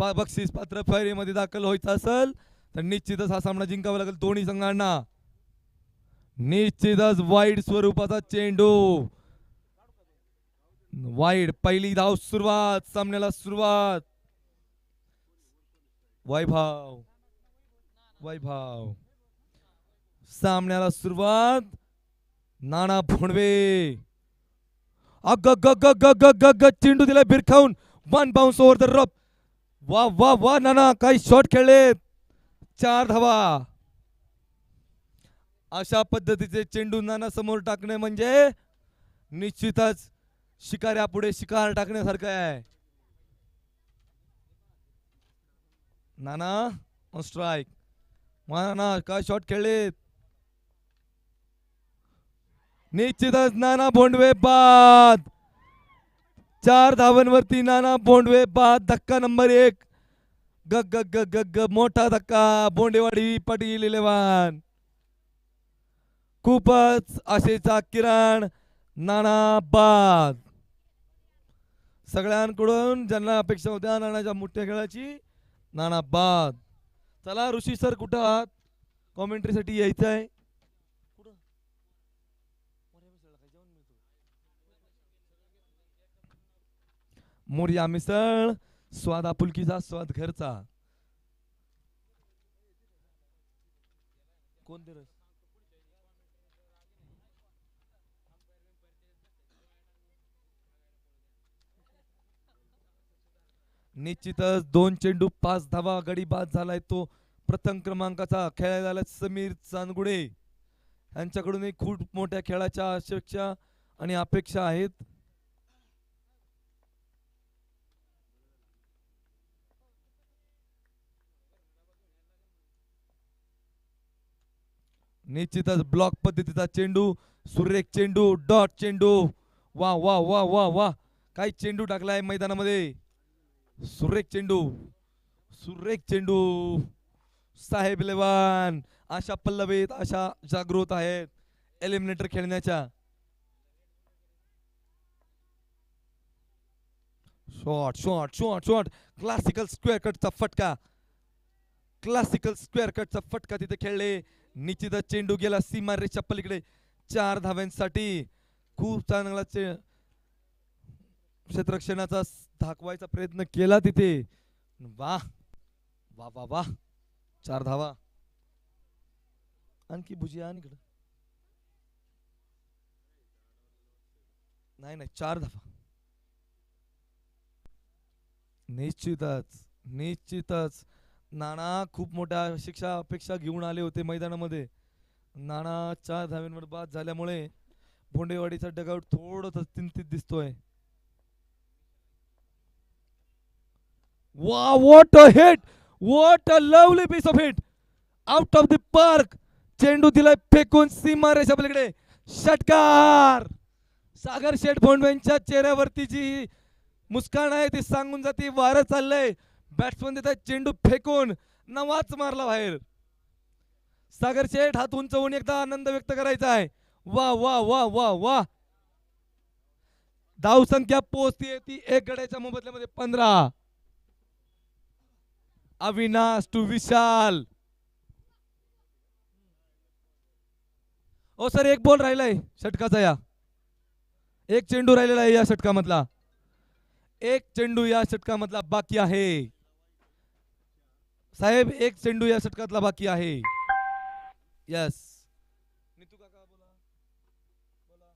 बक्षीस पात्र फेरीमध्ये दाखल व्हायचं असेल तर निश्चितच हा सामना जिंकावा लागेल दोन्ही संघांना. निश्चितच वाईड स्वरूपाचा चेंडू, वाईड. पहिली धाव सुरुवात, सामन्याला सुरुवात. वैभव, वैभव, सामन्याला सुरुवात. नाना भोंडवे, अग ग ग ग ग ग ग चेंडू दिला बिरखाऊन. One bounce over the rough. वा वा वा नाना, काही शॉट खेळलेत. 4 धावा. अशा पद्धतीचे चेंडू नाना समोर टाकणे म्हणजे निश्चितच शिकाऱ्यापुढे शिकार टाकण्यासारखं आहे. नाना ऑन स्ट्राईक. नाना काय शॉट खेळलेत. निश्चितच नाना भोंडवे बाद. 4 धावांवरती नाना भोंडवे बाद. धक्का नंबर 1. ग ग ग ग ग मोठा धक्का. बोंडेवाडी पाटील 11. खूपच आशेचा किरण. नाना बाद. सगळ्यांकडून ज्यांना अपेक्षा होत्या नानाच्या मोठ्या खेळाची, नाना बाद. चला ऋषी सर कुठं आहात? कॉमेंट्रीसाठी यायचं आहे. मोर्या मिसळ, स्वाद आपुलकीचा, स्वाद घरचा. कोणते रस? निश्चितच 2 चेंडू 5 धावा. गडी बाद झालाय तो प्रथम क्रमांकाचा खेळायला समीर चांदगुडे. यांच्याकडूनही खूप मोठ्या खेळाच्या अपेक्षा आणि अपेक्षा आहेत. निश्चितच ब्लॉक पद्धतीचा चेंडू, सुरेख चेंडू, डॉट चेंडू. वा वा वा वा वा, काय चेंडू टाकलाय मैदानामध्ये. सुरेख चेंडू, सुरेख चेंडू. साहेब 11 अशा पल्लवीत, अशा जागृत आहेत एलिमिनेटर खेळण्याच्या. Shot shot shot shot. Classical square कटचा फटका, क्लासिकल स्क्वेअर कटचा फटका तिथे खेळले. निश्चितच चेंडू गेला सीमा रेषा पलीकडे 4 धाव्यांसाठी. खूप चांगला क्षेत्ररक्षणाचा दाखवायचा प्रयत्न केला तिथे. वा वा वा वा, 4 धावा. आणखी भुजिया आणि इकडं. नाही नाही, 4 धावा. निश्चितच निश्चितच नाना खूप मोठ्या शिक्षा अपेक्षा घेऊन आले होते मैदानामध्ये. नाना 4 धाव्यांवर बाद झाल्यामुळे भोंडेवाडीचा डगआउट थोडं चिंतित दिसतोय. वा, what a hit, what a lovely piece of hit, out of the park. चेंडू दिलाय फेकून सीमा रेषा पलीकडे. षटकार. सागर शेठ भोंडवेंच्या चेहऱ्यावरती जी मुस्कान आहे ती सांगून जाते वारं चाललंय. बॅट्समन देतात चेंडू फेकून, नवाच मारला बाहेर. सागर शेठ हात उंचवून एकदा आनंद व्यक्त करायचा आहे. वा वा वा वा वा. धाव संख्या पोहोचतीये ती 1 गड्याच्या मोबदल्यामध्ये 15. अविनाश टू विशाल. ओ सर, 1 बॉल राहिलाय षटकाचा. या 1 चेंडू राहिलेला आहे या षटकामधला. 1 चेंडू या षटकामधला बाकी आहे साहेब. 1 चेंडू या षटकातला बाकी आहे. यस, नीतू काका बोला बोला.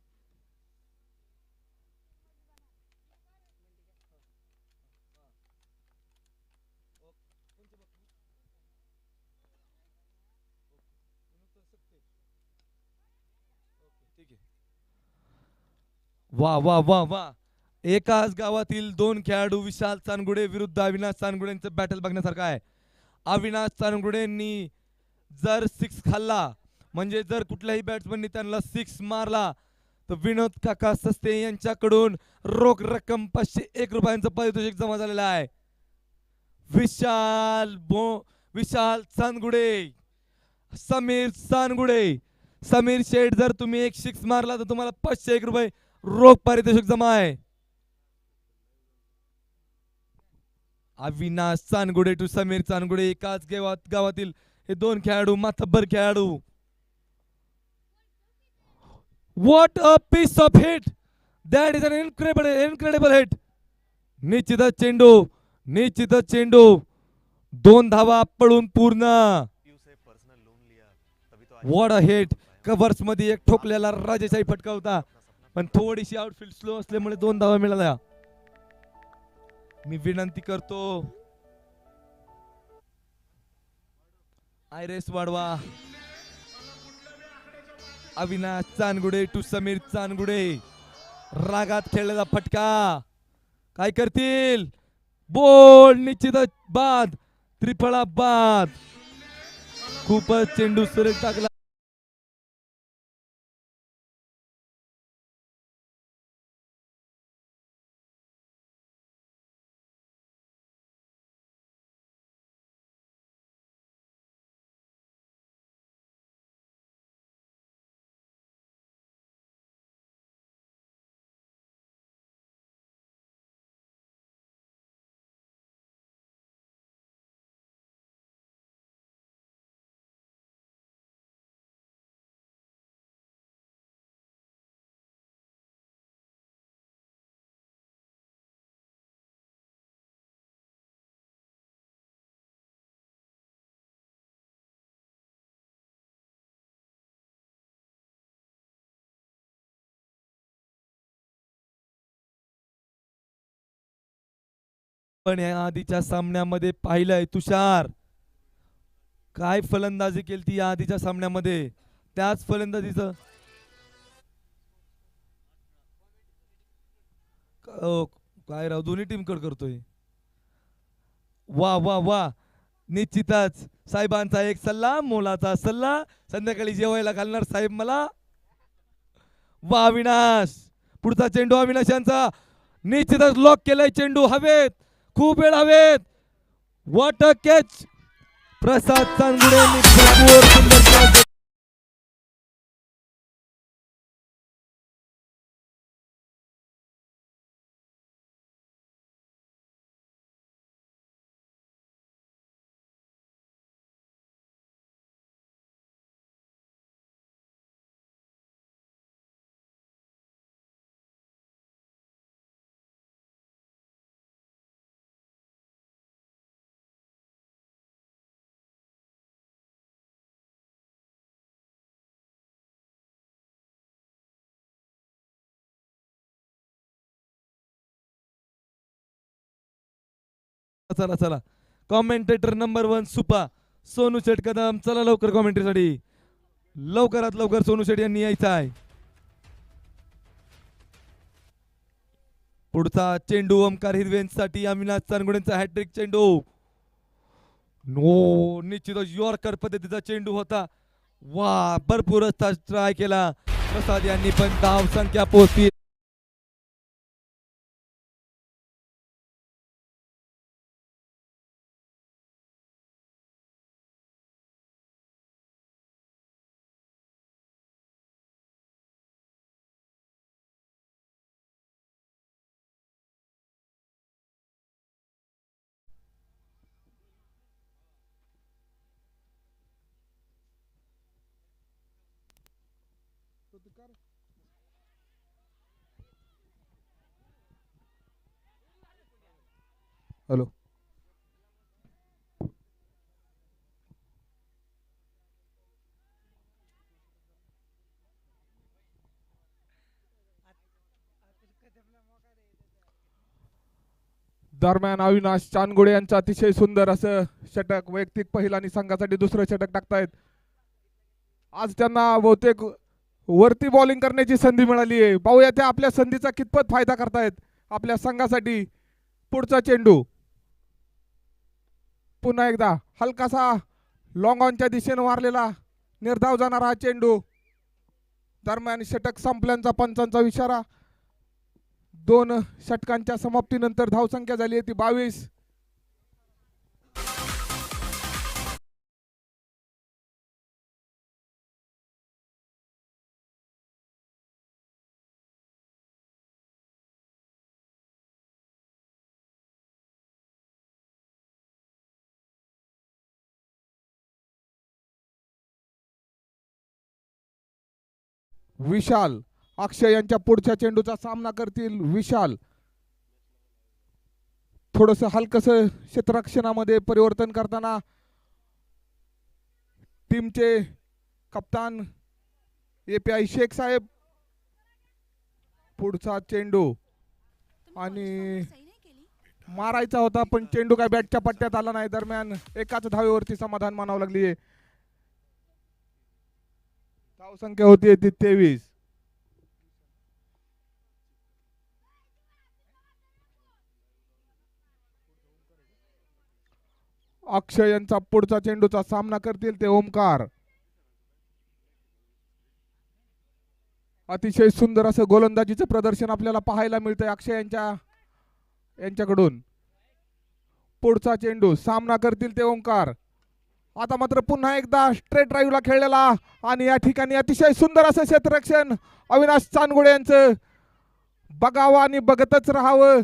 वा वा वा वा. एकाच गावातील 2 खेळाडू विशाल चांदगुडे विरुद्ध अविनाश चांदगुडेंचं बॅटल बघण्यासारखं आहे. अविनाश चांदगुडेंनी जर 6 खाल्ला, म्हणजे जर कुठल्याही बॅट्समननी त्यांना 6 मारला, तर विनोद काका सस्ते यांच्याकडून रोख रक्कम 501 रुपयांचं पारितोषिक जमा झालेलं आहे. विशाल चांदगुडे, समीर चांदगुडे. समीर शेठ, जर तुम्ही 1 6 मारला तर तुम्हाला 501 रुपये रोख पारितोषिक जमा आहे. अविनाश चानगुडे टू समीर चानगुडे, एकाच गावातील हे दोन खेळाडू, माथब्बर खेळाडू. What a piece of hit, that is an incredible hit. निश्चितच चेंडू 2 धावा पळून पूर्ण. What a hit. कव्हर्स मध्ये एक ठोकलेला राजेशाही फटका होता, पण थोडीशी आउटफील्ड स्लो असल्यामुळे 2 धावा मिळाल्या. मी विनंती करतो आयरेस वाढवा. अविनाश चानगुडे टू समीर चानगुडे, रागात खेळलेला फटका काय करतील. बोल, निश्चितच बाद, त्रिफळा बाद. खूपच चेंडू सुरेख टाकला. पण या आधीच्या सामन्यामध्ये पाहिलंय तुषार, काय फलंदाजी केली ती या आधीच्या सामन्यामध्ये. त्याच फलंदाजीचं काय राव, दोन्ही टीम कड करतोय. वा वा वा, निश्चितच साहेबांचा एक सल्ला, मोलाचा सल्ला. संध्याकाळी जेवायला घालणार साहेब मला. वा अविनाश, पुढचा चेंडू अविनाश यांचा, निश्चितच लॉक केलाय चेंडू हवेत, खूप वेळ हवेत. What a catch. प्रसाद चांगुडे सुंदर. चला चला, कॉमेंटेटर नंबर 1 सुपा सोनू शेट कदम, चला लवकर कॉमेंट्रीसाठी. लवकरात लवकर सोनू शेट यांनी यायचं आहे. पुढचा चेंडू ओमकार हिरवेंसाठी, अविनाश चानगुडेंचा हॅट्रिक चेंडू. नो, निश्चितच यॉर्कर पद्धतीचा चेंडू होता. वा, भरपूर ट्राय केला प्रसाद यांनी, पण धाव संख्या पोहोचली. हॅलो, दरम्यान अविनाश चानगुडे यांचं अतिशय सुंदर असं षटक, वैयक्तिक पहिला आणि संघासाठी दुसरं षटक टाकतायत. आज त्यांना बहुतेक वरती बॉलिंग करण्याची संधी मिळाली आहे. पाहूया ते आपल्या संधीचा कितपत फायदा करतायत आपल्या संघासाठी. पुढचा चेंडू पुन्हा एकदा हलकासा लॉंग ऑनच्या दिशेने मारलेला निर्धाव जाणारा हा चेंडू. दरम्यान षटक संपल्याचा पंचांचा इशारा. 2 षटकांच्या समाप्तीनंतर धावसंख्या झाली आहे ती 22. विशाल. अक्षय यांच्या पुढच्या चेंडूचा सामना करतील विशाल. थोडस हलकस क्षेत्ररक्षणामध्ये परिवर्तन करताना टीमचे कप्तान API शेख साहेब. पुढचा चेंडू आणि मारायचा होता पण चेंडू काय बॅटच्या पट्ट्यात आला नाही. दरम्यान एकाच धावेवरती समाधान मानावं लागली. धावसंख्या होती ती 23. अक्षय यांचा पुढचा चेंडूचा सामना करतील ते ओमकार. अतिशय सुंदर असं गोलंदाजीचं प्रदर्शन आपल्याला पाहायला मिळतंय अक्षय यांच्याकडून. पुढचा चेंडू सामना करतील ते ओमकार. आता मात्र पुन्हा एकदा स्ट्रेट ड्राईव्हला खेळलेला आणि या ठिकाणी अतिशय सुंदर असं क्षेत्ररक्षण अविनाश चांदगुडे यांचं. बघावं आणि बघतच राहावं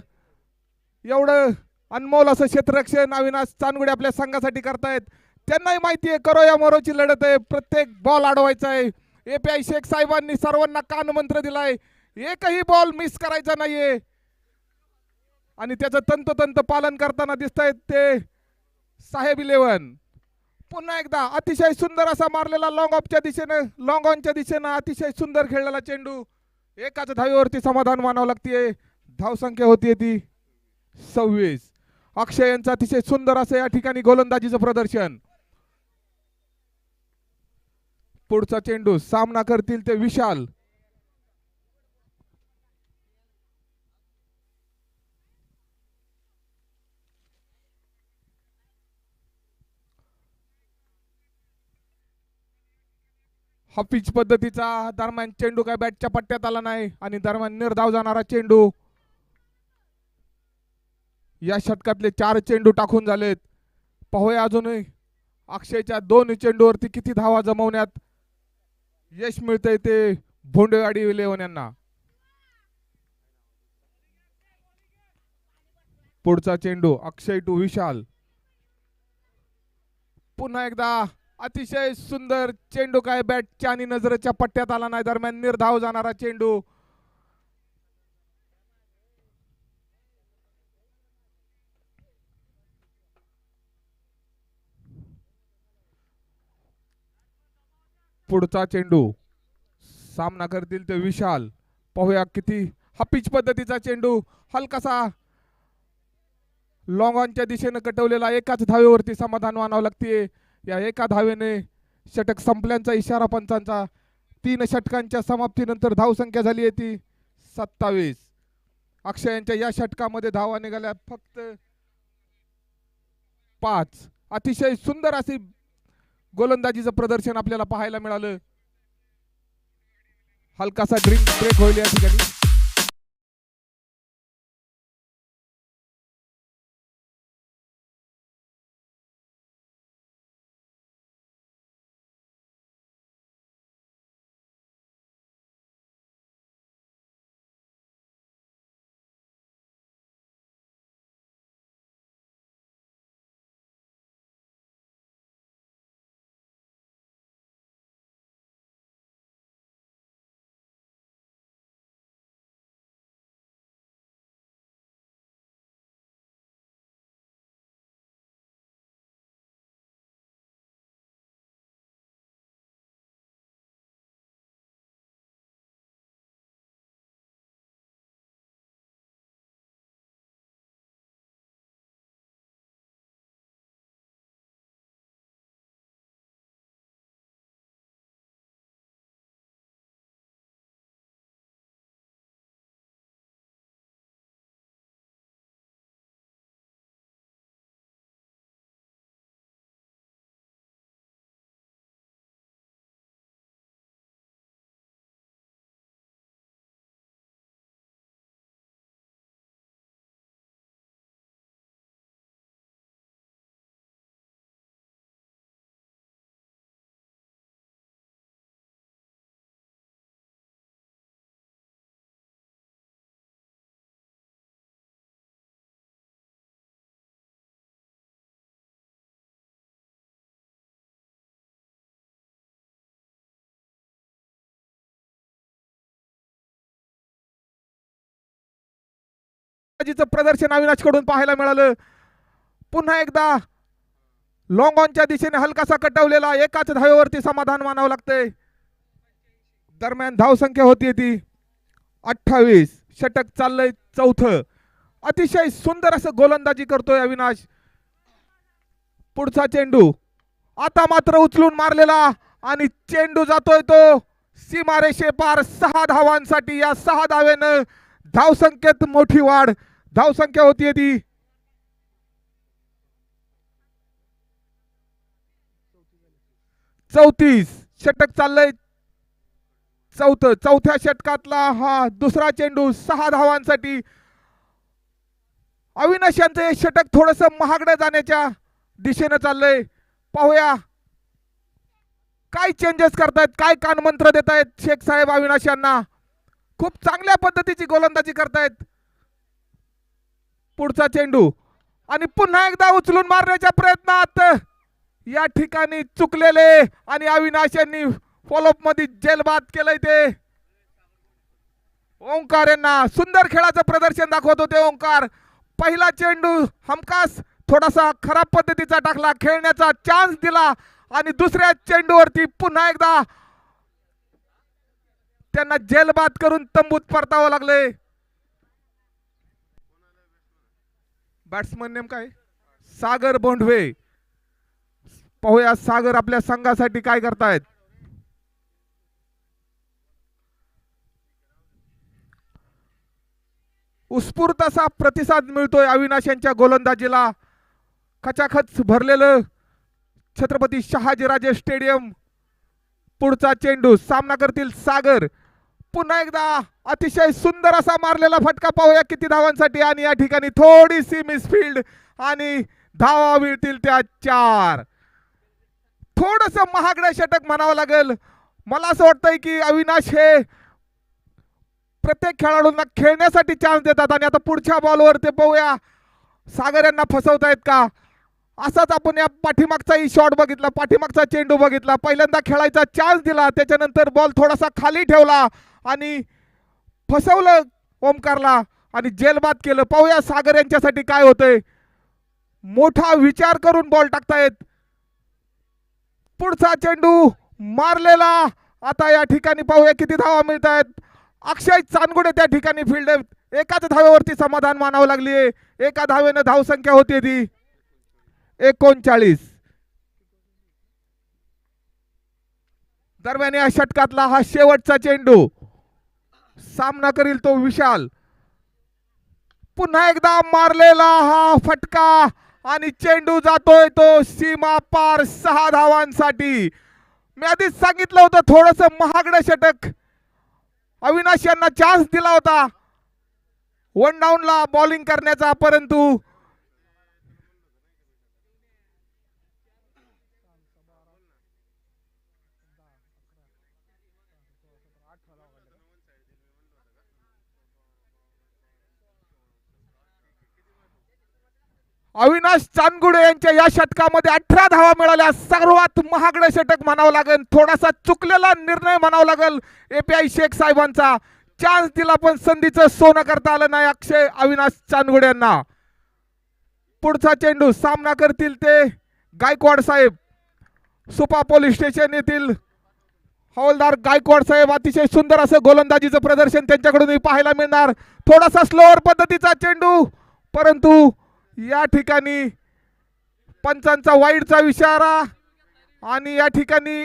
एवढं अनमोल असं क्षेत्ररक्षण अविनाश चांदगुडे आपल्या संघासाठी करतायत. त्यांनाही माहिती आहे करो या मरोची लढत आहे. प्रत्येक बॉल अडवायचा आहे. API शेख साहेबांनी सर्वांना कान मंत्र दिलाय. एकही बॉल मिस करायचा नाहीये आणि त्याचं तंतोतंत पालन करताना दिसतायत ते साहेब 11. पुन्हा एकदा अतिशय सुंदर असा मारलेला लॉंग ऑनच्या दिशेनं अतिशय सुंदर खेळलेला चेंडू. एकाच धावेवरती समाधान मानावं लागते. धावसंख्या होती ती 26. अक्षय यांचं अतिशय सुंदर असं या ठिकाणी गोलंदाजीचं प्रदर्शन. पुढचा चेंडू सामना करतील ते विशाल. हा पिच पद्धतीचा दरम्यान चेंडू काय बॅटच्या पट्ट्यात आला नाही आणि दरम्यान निर्धाव जाणारा चेंडू. या षटकातले 4 चेंडू टाकून झालेत. पाहूया अजूनही अक्षयच्या 2 चेंडूवरती किती धावा जमवण्यात यश मिळतंय ते भोंडेवाडी 11 यांना. पुढचा चेंडू अक्षय टू विशाल. पुन्हा एकदा अतिशय सुंदर चेंडू काय बॅटच्या आणि नजरेच्या पट्ट्यात आला नाही. दरम्यान निर्धाव जाणारा चेंडू. पुढचा चेंडू सामना करतील ते विशाल. पाहूया किती हा पिच पद्धतीचा चेंडू हलकासा लॉंग ऑनच्या दिशेनं कटवलेला. एकाच धावेवरती समाधान मानावं लागते. या एका धावेने षटक संपल्याचा इशारा पंचांचा. 3 षटकांच्या समाप्तीनंतर धावसंख्या झाली आहे ती 27. अक्षय यांच्या या षटकामध्ये धावा निघाल्या फक्त 5. अतिशय सुंदर अशी गोलंदाजीचं प्रदर्शन आपल्याला पाहायला मिळालं. हलकासा ड्रिंक ब्रेक होईल या ठिकाणी. गोलंदाजीचं प्रदर्शन अविनाश कडून पाहायला मिळालं. पुन्हा एकदा लॉंग ऑनच्या दिशेने हलकासा कटवलेला, एकाच धावेवरती समाधान मानावं लागतंय. दरम्यान धावसंख्या होती ती 28. षटक चाललंय चौथं. अतिशय सुंदर असं गोलंदाजी करतोय अविनाश. पुढचा चेंडू आता मात्र उचलून मारलेला आणि चेंडू जातोय तो सीमारेषे पार. 6 धावांसाठी. या 6 धावेनं धावसंख्येत मोठी वाढ. धावसंख्या होतीये ती 34. षटक चाललंय चौथं. चौथ्या षटकातला हा दुसरा चेंडू 6 धावांसाठी. अविनाश यांचं हे षटक थोडस महागडं जाण्याच्या दिशेनं चाललंय. पाहूया काय चेंजेस करतायत, काय कानमंत्र देत आहेत शेख साहेब अविनाश यांना. खूप चांगल्या पद्धतीची गोलंदाजी करतायत. पुढचा चेंडू आणि पुन्हा एकदा उचलून मारण्याच्या प्रयत्नात या ठिकाणी चुकलेले आणि अविनाश यांनी फॉलोअप मध्ये जेलबाद केलंय ते. ओंकार यांना सुंदर खेळाचं प्रदर्शन दाखवत होते ओंकार. पहिला चेंडू हमखास थोडासा खराब पद्धतीचा टाकला, खेळण्याचा चान्स दिला आणि दुसऱ्या चेंडूवरती पुन्हा एकदा त्यांना जेलबाद करून तंबूत परतावं लागले. बॅट्समन नेमका आहे सागर बोंडवे. पाहूया सागर आपल्या संघासाठी काय करतायत. उत्स्फूर्त असा प्रतिसाद मिळतोय अविनाश यांच्या गोलंदाजीला. खचाखच भरलेलं छत्रपती शहाजीराजे स्टेडियम. पुढचा चेंडू सामना करतील सागर. पुन्हा एकदा अतिशय सुंदर असा मारलेला फटका. पाहूया किती धावांसाठी आणि या ठिकाणी थोडीशी मिसफिल्ड आणि धावा मिळतील त्या 4. थोडस महागडं षटक म्हणावं लागेल. मला असं वाटतंय की अविनाश हे प्रत्येक खेळाडूंना खेळण्यासाठी चान्स देतात आणि आता पुढच्या बॉलवर ते पाहूया सागर यांना फसवतायत का. असाच आपण या पाठीमागचाही शॉट बघितला, पाठीमागचा चेंडू बघितला. पहिल्यांदा खेळायचा चान्स दिला, त्याच्यानंतर बॉल थोडासा खाली ठेवला आणि फसवलं ओमकारला आणि जेलबाद केलं. पाहूया सागर यांच्यासाठी काय होतंय. मोठा विचार करून बॉल टाकतायत. पुढचा चेंडू मारलेला. आता या ठिकाणी पाहूया किती धावा मिळत आहेत. अक्षय चांदगुडे त्या ठिकाणी फील्ड. एकाच धावेवरती समाधान मानावं लागली. एका धावेनं धावसंख्या होती ती 39. दरम्यान या षटकातला हा शेवटचा चेंडू. सामना करील तो विशाल. पुन्हा एकदा मारलेला हा फटका आणि चेंडू जातोय तो सीमा पार 6 धावांसाठी. मी आधीच सांगितलं होतं थोडस महागडं षटक. अविनाश यांना चान्स दिला होता 1 डाऊनला बॉलिंग करण्याचा, परंतु अविनाश चांदगुडे यांच्या या षटकामध्ये 18 धावा मिळाल्या. सर्वात महागडं षटक म्हणावं लागेल. थोडासा चुकलेला निर्णय म्हणावं लागेल एपीआय शेख साहेबांचा. चान्स दिला पण संधीचं सोनं करता आलं नाही अक्षय अविनाश चांदगुडे यांना. पुढचा चेंडू सामना करतील ते गायकवाड साहेब. सुपा पोलीस स्टेशन येथील हवालदार गायकवाड साहेब. अतिशय सुंदर असं गोलंदाजीचं प्रदर्शन त्यांच्याकडून पाहायला मिळणार. थोडासा स्लोअर पद्धतीचा चेंडू, परंतु या ठिकाणी पंचांचा वाईडचा इशारा आणि या ठिकाणी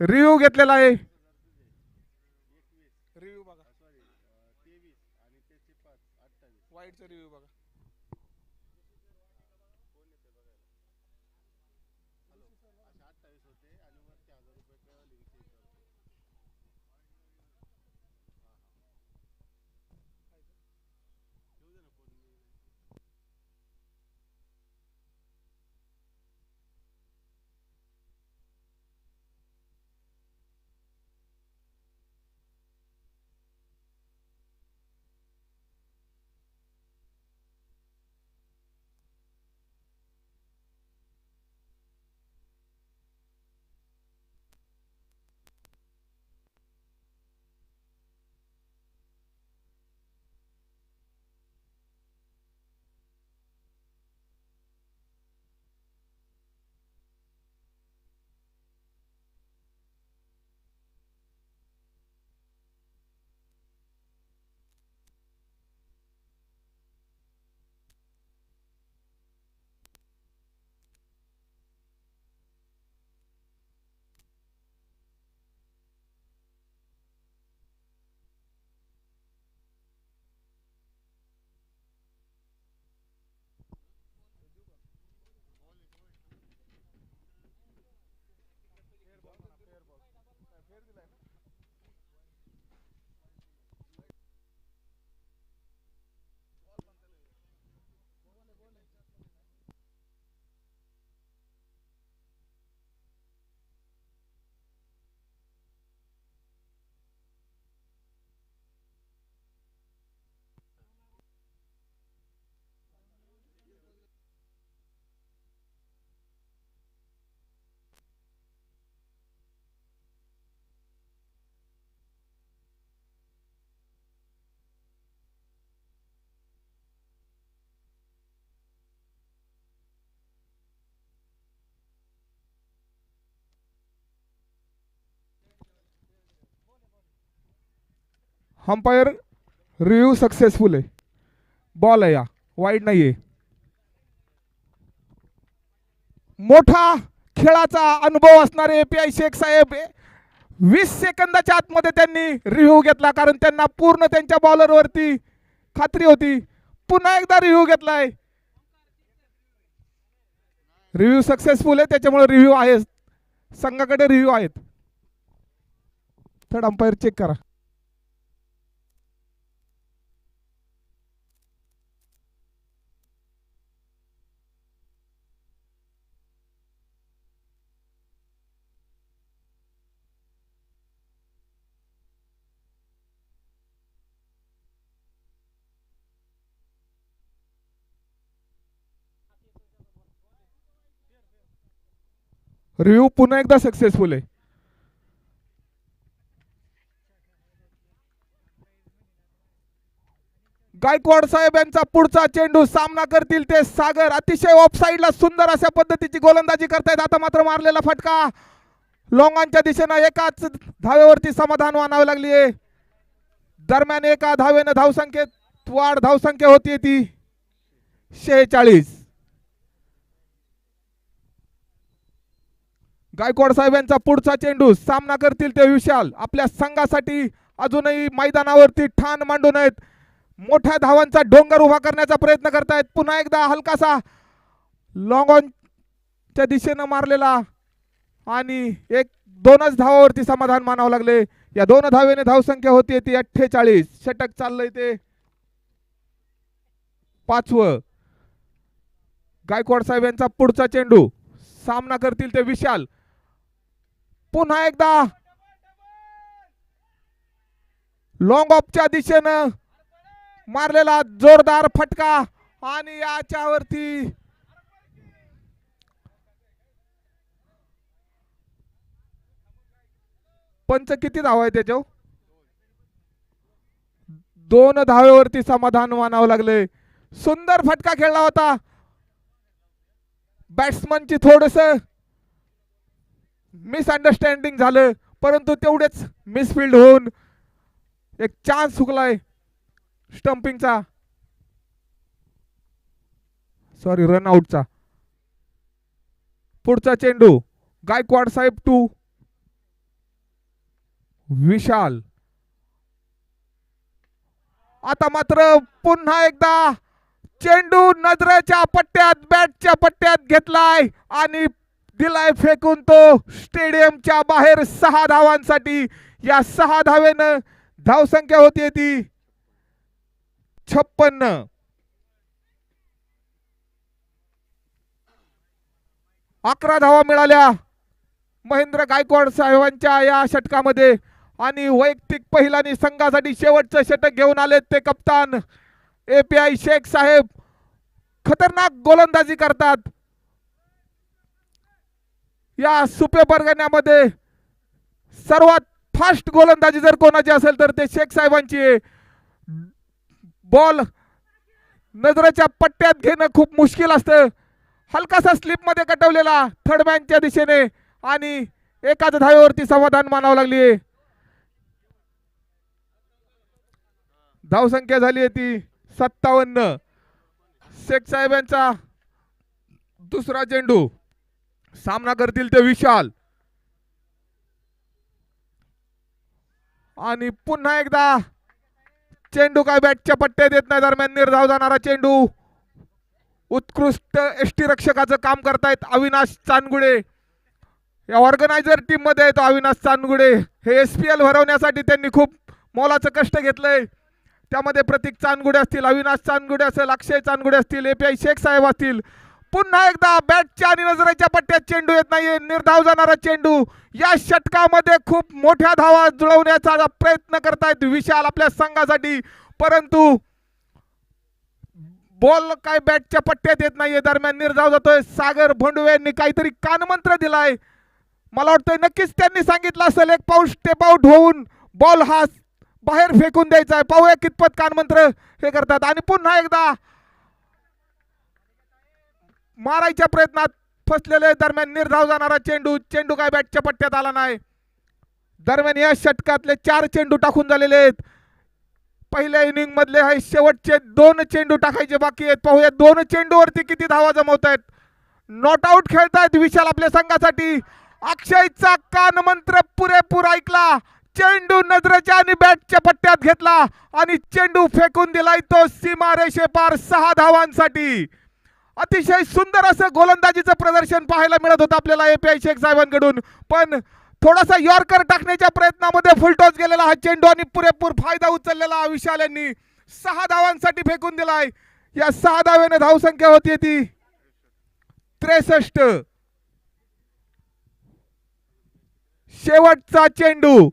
रिव्ह्यू घेतलेला आहे. रिव्ह्यू बघा, वाईडचा रिव्ह्यू बघा. अंपायर रिव्ह्यू सक्सेसफुल आहे. बॉल आहे, या वाईड नाहीये. मोठा खेळाचा अनुभव असणारे एपीआय शेख साहेब 20 सेकंदाच्या आतमध्ये त्यांनी रिव्ह्यू घेतला, कारण त्यांना पूर्ण त्यांच्या बॉलरवरती खात्री होती. पुन्हा एकदा रिव्ह्यू घेतलाय. रिव्ह्यू सक्सेसफुल आहे, त्याच्यामुळे रिव्ह्यू आहे, संघाकडे रिव्ह्यू आहेत. थर्ड अंपायर चेक करा. रिव्ह्यू पुन्हा एकदा सक्सेसफुल आहे. गायकवाड साहेब यांचा पुढचा चेंडू, सामना करतील ते सागर. अतिशय ऑफसाईडला सुंदर अशा पद्धतीची गोलंदाजी करतायत. आता मात्र मारलेला फटका लॉंगांच्या दिशेनं, एकाच धावेवरती समाधान मानावे लागलीये. दरम्यान एका धावेनं धावसंख्येत वाढ, धावसंख्या होती ती 46. गायकवाड साहेब यांचा पुढचा चेंडू, सामना करतील ते विशाल. आपल्या संघासाठी अजूनही मैदानावरती ठाण मांडून आहेत. मोठ्या धावांचा डोंगर उभा करण्याचा प्रयत्न करतायत. पुन्हा एकदा हलकासा लॉंग ऑनच्या दिशेनं मारलेला आणि दोनच धावावरती समाधान मानावं लागले. या 2 धावेने धावसंख्या होती ती 48. षटक चाललंय ते 5वं. गायकवाड साहेब यांचा पुढचा चेंडू, सामना करतील ते विशाल. पुन्हा एकदा लॉंग ऑफच्या दिशेनं मारलेला जोरदार फटका आणि याच्यावरती पंच किती धावा आहे त्याच्यावर? 2 धावेवरती समाधान मानावं लागले. सुंदर फटका खेळला होता. बॅट्समनची थोडस मिसअंडरस्टँडिंग झालं, परंतु तेवढेच मिसफिल्ड होऊन एक चान्स चुकलाय स्टंपिंगचा, सॉरी रन आउटचा. पुढचा चेंडू, गायकवाड साहेब टू विशाल. आता मात्र पुन्हा एकदा चेंडू नजरेच्या पट्ट्यात, बॅटच्या पट्ट्यात घेतलाय आणि दिलाय फेकून तो स्टेडियमच्या बाहेर 6 धावांसाठी. या 6 धावेनं धावसंख्या होती ती 56. 11 धावा मिळाल्या महेंद्र गायकवाड साहेबांच्या या षटकामध्ये आणि वैयक्तिक पहिल्यानी संघासाठी शेवटचं षटक घेऊन आलेत ते कप्तान एपीआय शेख साहेब. खतरनाक गोलंदाजी करतात. या सुपे परगण्यामध्ये सर्वात फास्ट गोलंदाजी जर कोणाची असेल तर ते शेख साहेबांची आहे. बॉल नजरेच्या पट्ट्यात घेणं खूप मुश्किल असतं. हलकासा स्लिप मध्ये कटवलेला थर्ड मॅनच्या दिशेने आणि एकाच धावेवरती समाधान मानावं लागली. धावसंख्या झाली आहे ती 57. शेख साहेब यांचा दुसरा चेंडू, सामना करतील ते विशाल आणि पुन्हा एकदा चेंडू काय बॅटच्या पट्ट्यात येत नाही. दरम्यान निर्धाव जाणारा चेंडू. उत्कृष्ट यष्टीरक्षकाचं काम करतायत अविनाश चांदगुडे. या ऑर्गनायझर टीम मध्ये तो अविनाश चांदगुडे. हे एसपीएल भरवण्यासाठी त्यांनी खूप मोलाचं कष्ट घेतलंय. त्यामध्ये प्रतीक चांदगुडे असतील, अविनाश चांदगुडे असेल, अक्षय चांदगुडे असतील, एपीआय शेख साहेब असतील. पुन्हा एकदा बॅटच्या आणि नजरेच्या पट्ट्यात चेंडू येत नाहीये. निर्धाव जाणारा चेंडू. या षटकामध्ये खूप मोठ्या धावा जुळवण्याचा प्रयत्न करतायत विशाल आपल्या संघासाठी, परंतु बॉल काय बॅटच्या पट्ट्यात येत नाहीये. दरम्यान निर्धाव जातोय. सागर भोंडवे यांनी काहीतरी कानमंत्र दिलाय. मला वाटतंय नक्कीच त्यांनी सांगितलं असेल एक पाऊल स्टेप आउट होऊन बॉल हा बाहेर फेकून द्यायचा आहे. पाहूया कितपत कानमंत्र हे करतात. आणि पुन्हा एकदा मारायच्या प्रयत्नात फसलेले. दरम्यान निर्धाव जाणारा चेंडू. चेंडू काय बॅटच्या पट्ट्यात आला नाही. दरम्यान या षटकातले 4 चेंडू टाकून झालेले आहेत. पहिल्या इनिंग मधले हे शेवटचे 2 चेंडू टाकायचे बाकी आहेत. पाहूया 2 चेंडूवरती किती धावा जमवतायत. नॉट आउट खेळतायत विशाल आपल्या संघासाठी. अक्षयचा कान मंत्र पुरेपूर ऐकला. चेंडू नजरेच्या आणि बॅटच्या पट्ट्यात घेतला आणि चेंडू फेकून दिलाय तो सीमारेषे पार 6 धावांसाठी. अतिशय सुंदर असं गोलंदाजीचं प्रदर्शन पाहायला मिळत होतं आपल्याला API शेख साहेबांकडून. पण थोडासा यॉर्कर टाकण्याच्या प्रयत्नामध्ये फुलटॉस गेलेला हा चेंडू आणि पुरेपूर फायदा उचललेला विशाल यांनी 6 धावांसाठी फेकून दिलाय. या 6 धावेने धावसंख्या होती ती 63. शेवटचा चेंडू.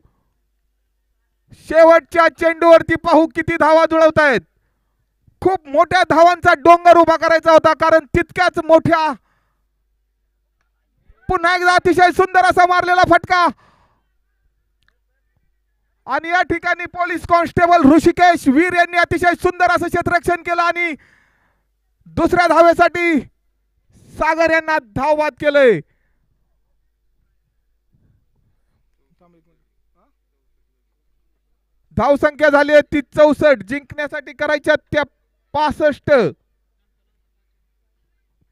शेवटच्या चेंडूवरती पाहू किती धावा जुळवतायत. खूप मोठ्या धावांचा डोंगर उभा करायचा होता कारण तितक्याच मोठ्या. पुन्हा एकदा अतिशय सुंदर असा मारलेला फटका आणि या ठिकाणी पोलीस कॉन्स्टेबल ऋषिकेश वीर यांनी अतिशय सुंदर असं क्षेत्ररक्षण केलं आणि दुसऱ्या धावेसाठी सागर यांना धावबाद केलंय. धावसंख्या झाली आहे ती 64. जिंकण्यासाठी करायच्या त्या 65.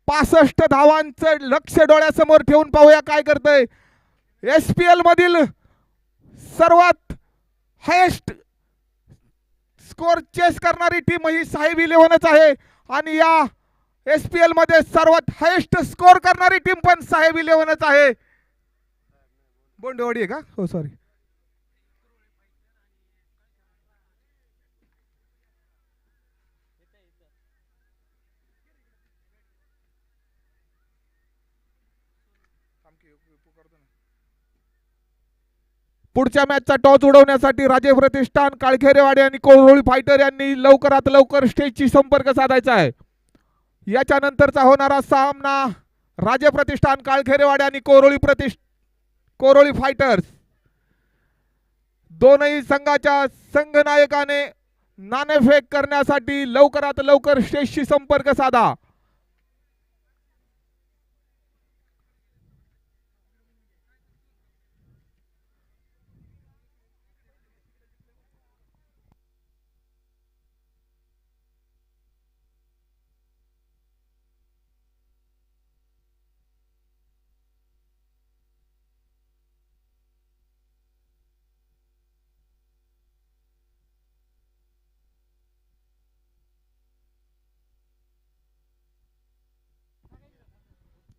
65 धावांचं लक्ष डोळ्यासमोर ठेवून पाहूया काय करतंय. SPL मधील सर्वात हायेस्ट स्कोर चेस करणारी टीम ही साहेब 11च आहे आणि या SPL मध्ये सर्वात हायेस्ट स्कोर करणारी टीम पण साहेब 11च आहे. बोंडेवाडी आहे का? हो सॉरी. पुढच्या मॅचचा टॉस उडवण्यासाठी राजे प्रतिष्ठान काळखेरेवाडी आणि कोरोळी फायटर यांनी लवकरात लवकर स्टेजशी संपर्क साधायचा आहे. याच्या नंतरचा होणारा सामना राजे प्रतिष्ठान काळखेरेवाडी आणि कोरोळी फायटर्स दोनही संघाच्या संघनायकाने नाणेफेक करण्यासाठी लवकरात लवकर स्टेजशी संपर्क साधा.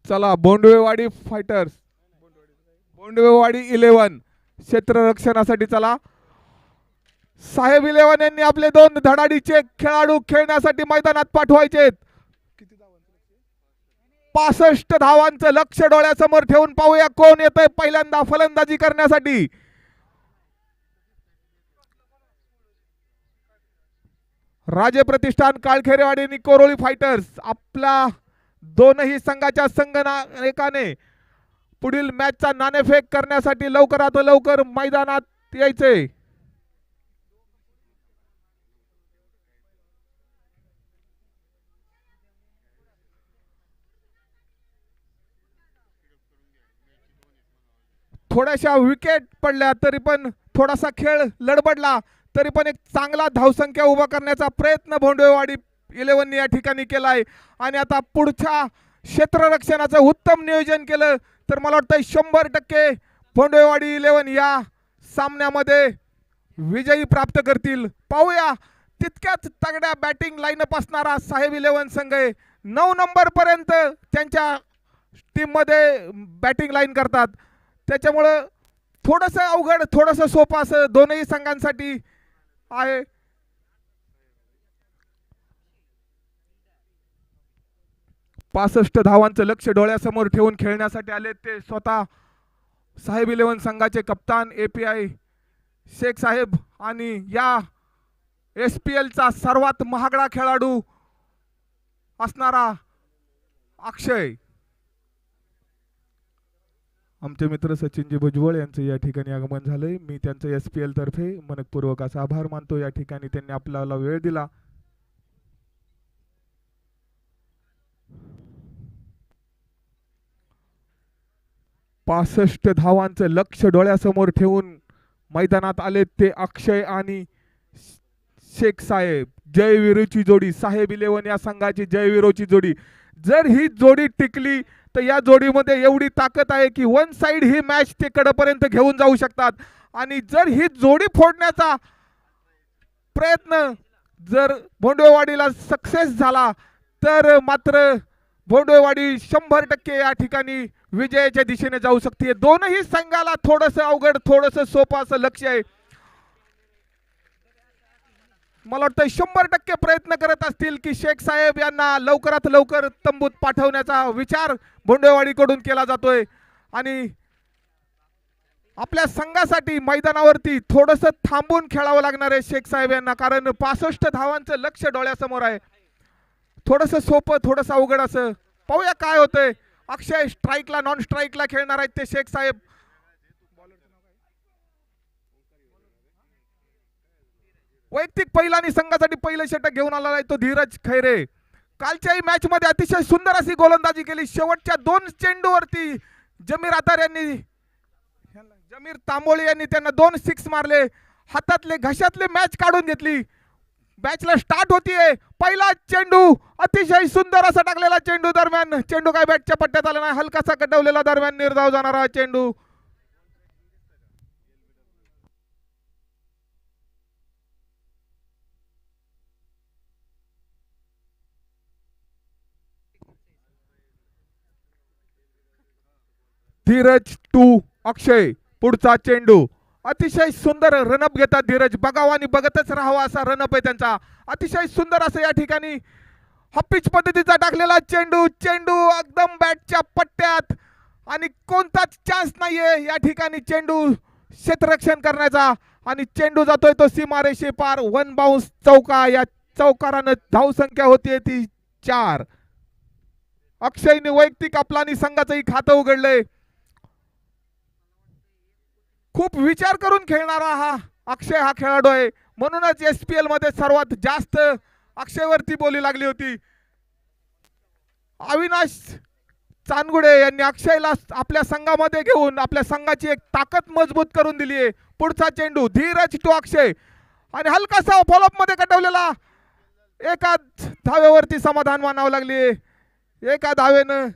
चला बोंडवेवाडी फायटर्स, बोंडवेवाडी 11 क्षेत्ररक्षणासाठी चला. साहेब 11 यांनी आपले 2 धडाडीचे खेळाडू खेळण्यासाठी मैदानात पाठवायचे. 65 धावांचं लक्ष डोळ्यासमोर ठेवून पाहूया कोण येतंय पहिल्यांदा फलंदाजी करण्यासाठी. राजे प्रतिष्ठान काळखेरेवाडी आणि कोरोळी फायटर्स आपला दोनही संघाच्या संघनायकाने पुढील मॅचचा नाणेफेक करण्यासाठी लवकरात लवकर मैदानात यायचे. थोड्याशा विकेट पडल्या तरी पण थोडासा खेळ लडबडला तरी पण एक चांगला धावसंख्या उभा करण्याचा प्रयत्न भोंडवेवाडी 11 या ठिकाणी केलाय आणि आता पुढच्या क्षेत्ररक्षणाचं उत्तम नियोजन केलं तर मला वाटतं 100% भोंडवेवाडी 11 या सामन्यामध्ये विजयी प्राप्त करतील. पाहूया तितक्याच तगड्या बॅटिंग लाईनअप असणारा साहेब 11 संघ आहे. 9 नंबर पर्यंत त्यांच्या टीम मध्ये बॅटिंग लाईन करतात. त्याच्यामुळं थोडंसं अवघड थोडंसं सोपं असं दोनही संघांसाठी आहे. पासष्ट धावांचं लक्ष डोळ्यासमोर ठेवून खेळण्यासाठी आले ते स्वतः साहेब 11 संघाचे कप्तान API शेख साहेब आणि या SPL चा सर्वात महागडा खेळाडू असणारा अक्षय. आमचे मित्र सचिनजी भुजबळ यांचं या ठिकाणी आगमन झालंय. मी त्यांचं SPL तर्फे मनपूर्वक असा आभार मानतो. या ठिकाणी त्यांनी आपल्याला वेळ दिला. पासष्ट धावांचं लक्ष डोळ्यासमोर ठेवून मैदानात आले ते अक्षय आणि शेख साहेब जयवीरोची जोडी, साहेब 11 या संघाची जयवीरोची जोडी. जर ही जोडी टिकली तर या जोडीमध्ये एवढी ताकद आहे की वन साइड ही मॅच ते कडपर्यंत घेऊन जाऊ शकतात. आणि जर ही जोडी फोडण्याचा प्रयत्न जर भोंडवेवाडीला सक्सेस झाला तर मात्र भोंडवेवाडी 100% या ठिकाणी विजयाच्या दिशेने जाऊ शकते. दोनही संघाला थोडंसं अवघड थोडंसं सोपं असं लक्ष आहे. मला वाटतं 100% प्रयत्न करत असतील की शेख साहेब यांना लवकरात लवकर तंबूत पाठवण्याचा विचार भोंडवेवाडीकडून केला जातोय. आणि आपल्या संघासाठी मैदानावरती थोडंसं थांबून खेळावं लागणार आहे शेख साहेब यांना, कारण 65 धावांचं लक्ष डोळ्यासमोर आहे. थोडंसं सोपं थोडंसं अवघड असं पाहूया काय होतंय. अक्षय स्ट्राईकला नॉन स्ट्राईकला खेळणार आहेत ते शेख साहेब. वैयक्तिक पहिला आणि संघासाठी पहिलं षटक घेऊन आलेला आहे तो धीरज खैरे. कालच्याही मॅच मध्ये अतिशय सुंदर अशी गोलंदाजी केली. शेवटच्या 2 चेंडूवरती जमीर तांबोळी यांनी त्यांना 2 सिक्स मारले. हातातले घशातले मॅच काढून घेतली. मॅचला स्टार्ट होतीये. पहिला चेंडू अतिशय सुंदर असा टाकलेला चेंडू दरम्यान चेंडू काय बॅटच्या पट्ट्यात आला नाही, हलकासा कटवलेला दरम्यान निर्धाव जाणारा चेंडू. धीरज टू अक्षय. पुढचा चेंडू अतिशय सुंदर रनअप घेतात धीरज. बघावा आणि बघतच राहावा असा रनअप आहे त्यांचा. अतिशय सुंदर असं या ठिकाणी हप्पीच पद्धतीचा टाकलेला चेंडू. चेंडू एकदम बॅटच्या पट्ट्यात आणि कोणताच चान्स नाहीये या ठिकाणी चेंडू क्षेत्ररक्षण करण्याचा. आणि चेंडू जातोय तो सीमारेषे पार. 1 बाउन्स चौका. या चौकारानं धावसंख्या होतीये ती 4. अक्षयने वैयक्तिक आपला आणि संघाचंही खातं उघडलंय. खूप विचार करून खेळणारा हा अक्षय हा खेळाडू आहे. म्हणूनच SPL मध्ये सर्वात जास्त अक्षयवरती बोली लागली होती. अविनाश चांदगुडे यांनी अक्षयला आपल्या संघामध्ये घेऊन आपल्या संघाची एक ताकद मजबूत करून दिली आहे. पुढचा चेंडू धीरज टू अक्षय आणि हलकासा फॉलोअप मध्ये कटवलेला. एका धावेवरती समाधान मानावं लागली. एका धावेनं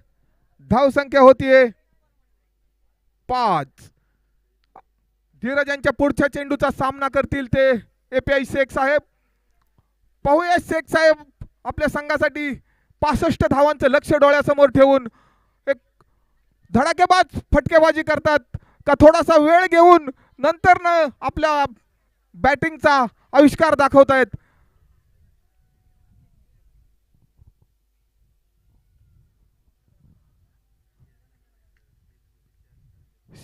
धावसंख्या होतीये 5. धीरज यांच्या पुढच्या चेंडूचा सामना करतील ते API शेख साहेब. पाहूया शेख साहेब आपल्या संघासाठी 65 धावांचं लक्ष डोळ्यासमोर ठेवून एक धडाकेबाज फटकेबाजी करतात का थोडासा वेळ घेऊन नंतर न आपल्या बॅटिंगचा आविष्कार दाखवतायत.